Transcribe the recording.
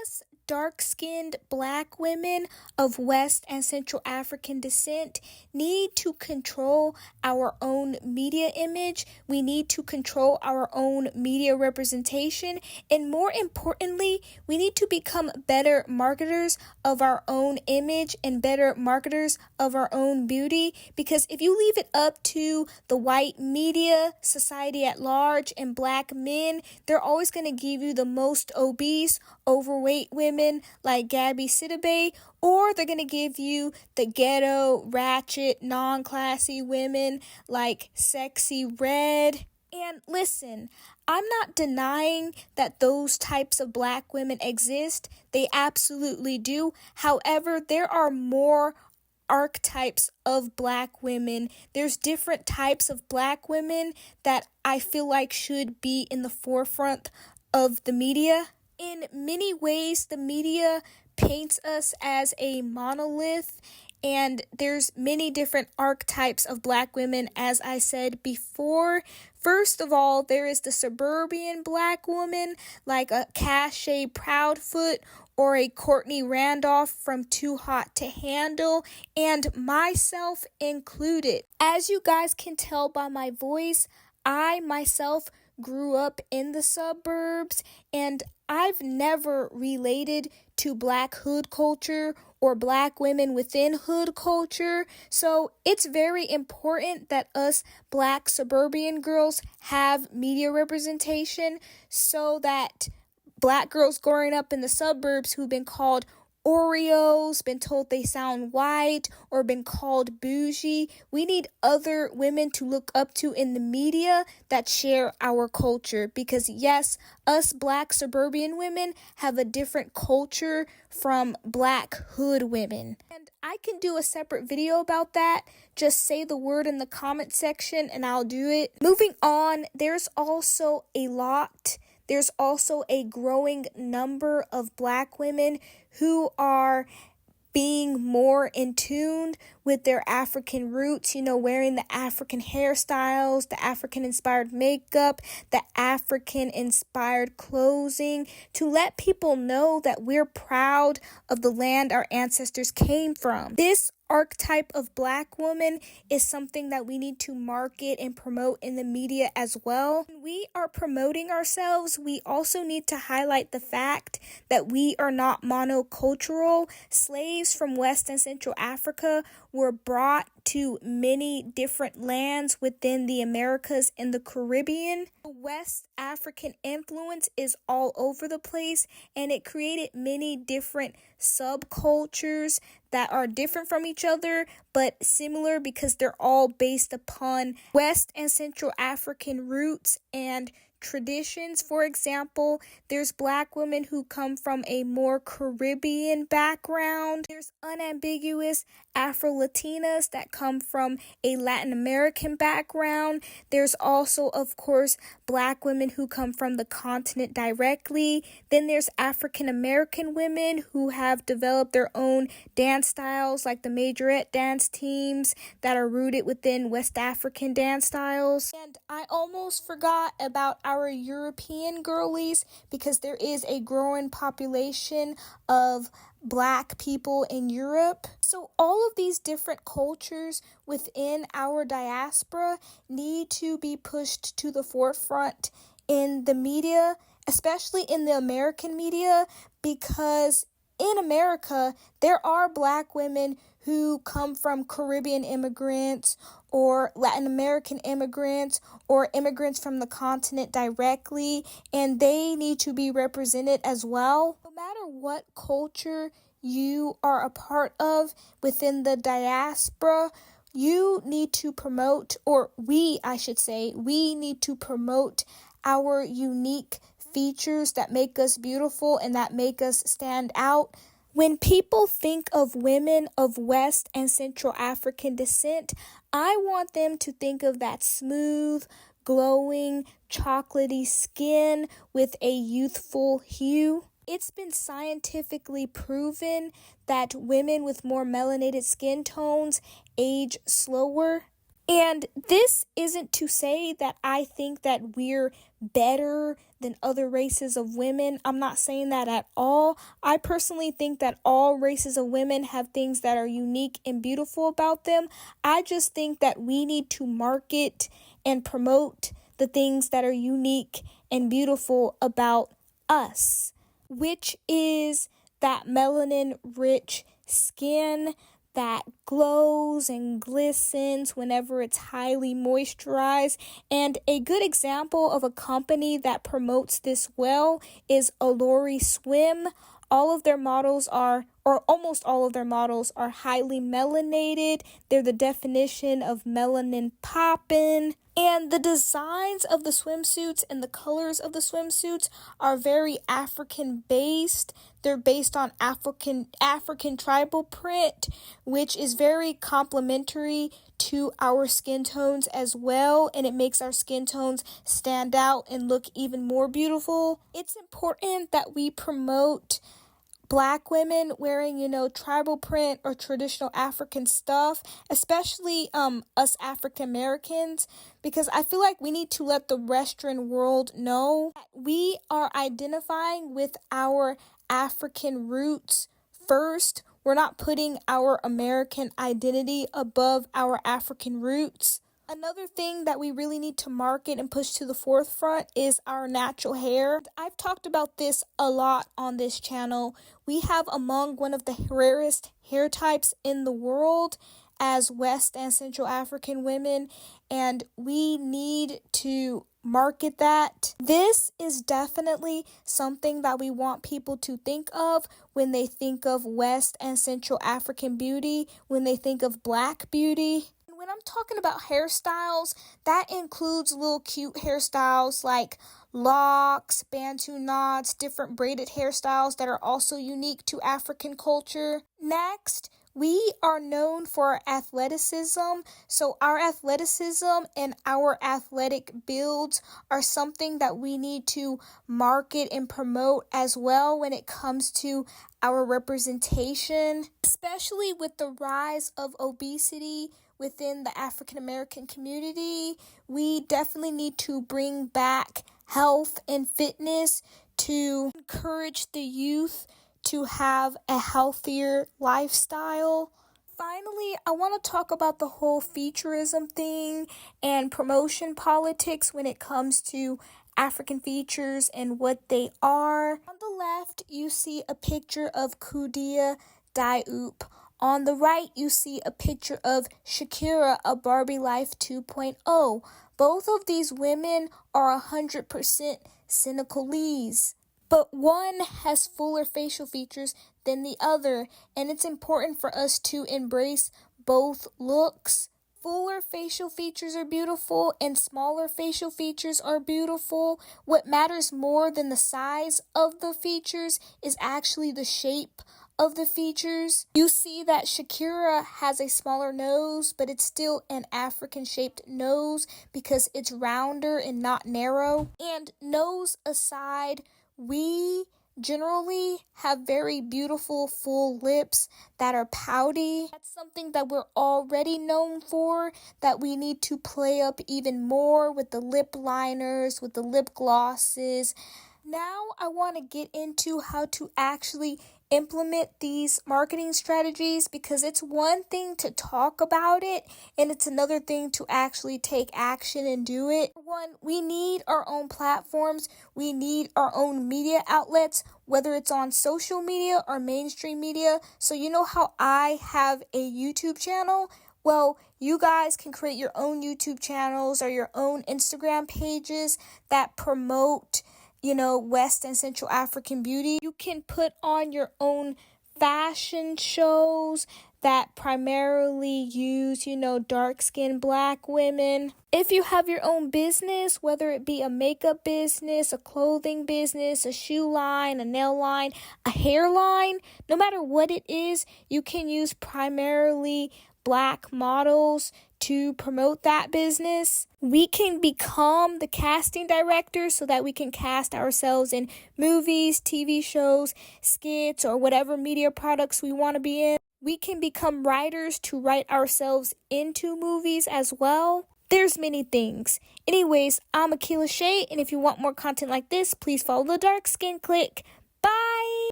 Us dark-skinned black women of West and Central African descent need to control our own media image. We need to control our own media representation. And more importantly, we need to become better marketers of our own image and better marketers of our own beauty. Because if you leave it up to the white media, society at large, and black men, they're always going to give you the most obese, overweight women like Gabby Sidibe, or they're going to give you the ghetto, ratchet, non-classy women like Sexy Red. And listen, I'm not denying that those types of black women exist. They absolutely do. However, there are more archetypes of black women. There's different types of black women that I feel like should be in the forefront of the media. In many ways, the media paints us as a monolith, and there's many different archetypes of black women, as I said before. First of all, there is the suburban black woman, like a Cache Proudfoot or a Courtney Randolph from Too Hot to Handle, and myself included. As you guys can tell by my voice, I myself grew up in the suburbs, and I've never related to black hood culture or black women within hood culture. So it's very important that us black suburban girls have media representation so that black girls growing up in the suburbs who've been called Oreos, been told they sound white, or been called bougie. We need other women to look up to in the media that share our culture. Because yes, us black suburban women have a different culture from black hood women. And I can do a separate video about that. Just say the word in the comment section and I'll do it. Moving on, there's also a growing number of black women who are being more in tune with their African roots, wearing the African hairstyles, the African-inspired makeup, the African-inspired clothing, to let people know that we're proud of the land our ancestors came from. This archetype of black woman is something that we need to market and promote in the media as well. When we are promoting ourselves, we also need to highlight the fact that we are not monocultural. Slaves from West and Central Africa were brought to many different lands within the Americas and the Caribbean. The West African influence is all over the place, and it created many different subcultures that are different from each other but similar because they're all based upon West and Central African roots and traditions. For example, there's black women who come from a more Caribbean background. There's unambiguous Afro-Latinas that come from a Latin American background. There's also, of course, black women who come from the continent directly. Then there's African American women who have developed their own dance styles, like the majorette dance teams that are rooted within West African dance styles. And I almost forgot about our European girlies, because there is a growing population of black people in Europe. So all of these different cultures within our diaspora need to be pushed to the forefront in the media, especially in the American media, because in America, there are black women who come from Caribbean immigrants or Latin American immigrants or immigrants from the continent directly, and they need to be represented as well. No matter what culture you are a part of within the diaspora, you need to promote, or we need to promote our unique features that make us beautiful and that make us stand out. When people think of women of West and Central African descent, I want them to think of that smooth, glowing, chocolatey skin with a youthful hue. It's been scientifically proven that women with more melanated skin tones age slower. And this isn't to say that I think that we're better than other races of women. I'm not saying that at all. I personally think that all races of women have things that are unique and beautiful about them. I just think that we need to market and promote the things that are unique and beautiful about us, which is that melanin-rich skin that glows and glistens whenever it's highly moisturized. And a good example of a company that promotes this well is Allure Swim. All of their models are, or almost all of their models are highly melanated. They're the definition of melanin poppin'. And the designs of the swimsuits and the colors of the swimsuits are very African based. They're based on African tribal print, which is very complementary to our skin tones as well, and it makes our skin tones stand out and look even more beautiful. It's important that we promote Black women wearing, tribal print or traditional African stuff, especially us African Americans, because I feel like we need to let the Western world know that we are identifying with our African roots first. We're not putting our American identity above our African roots. Another thing that we really need to market and push to the forefront is our natural hair. I've talked about this a lot on this channel. We have among one of the rarest hair types in the world as West and Central African women, and we need to market that. This is definitely something that we want people to think of when they think of West and Central African beauty, when they think of Black beauty. When I'm talking about hairstyles, that includes little cute hairstyles like locks, bantu knots, different braided hairstyles that are also unique to African culture. Next, we are known for our athleticism, so our athleticism and our athletic builds are something that we need to market and promote as well when it comes to our representation, especially with the rise of obesity within the African American community. We definitely need to bring back health and fitness to encourage the youth to have a healthier lifestyle. Finally, I want to talk about the whole featureism thing and promotion politics when it comes to African features and what they are. On the left, you see a picture of Koudia Diop. On the right, you see a picture of Shakira, a Barbie Life 2.0. Both of these women are 100% Senegalese, but one has fuller facial features than the other, and it's important for us to embrace both looks. Fuller facial features are beautiful and smaller facial features are beautiful. What matters more than the size of the features is actually the shape of the features. You see that Shakira has a smaller nose, but it's still an African-shaped nose because it's rounder and not narrow. And nose aside, we generally have very beautiful full lips that are pouty. That's something that we're already known for, that we need to play up even more with the lip liners, with the lip glosses. Now I want to get into how to actually implement these marketing strategies, because it's one thing to talk about it and it's another thing to actually take action and do it. One, we need our own platforms. We need our own media outlets, whether it's on social media or mainstream media. So you know how I have a YouTube channel? Well, you guys can create your own YouTube channels or your own Instagram pages that promote West and Central African beauty. You can put on your own fashion shows that primarily use, dark-skinned Black women. If you have your own business, whether it be a makeup business, a clothing business, a shoe line, a nail line, a hair line, no matter what it is, you can use primarily Black models to promote that business. We can become the casting director so that we can cast ourselves in movies, TV shows, skits, or whatever media products we want to be in. We can become writers to write ourselves into movies as well. There's many things. Anyways, I'm Akila Shea, and if you want more content like this, please follow the Dark Skin Click.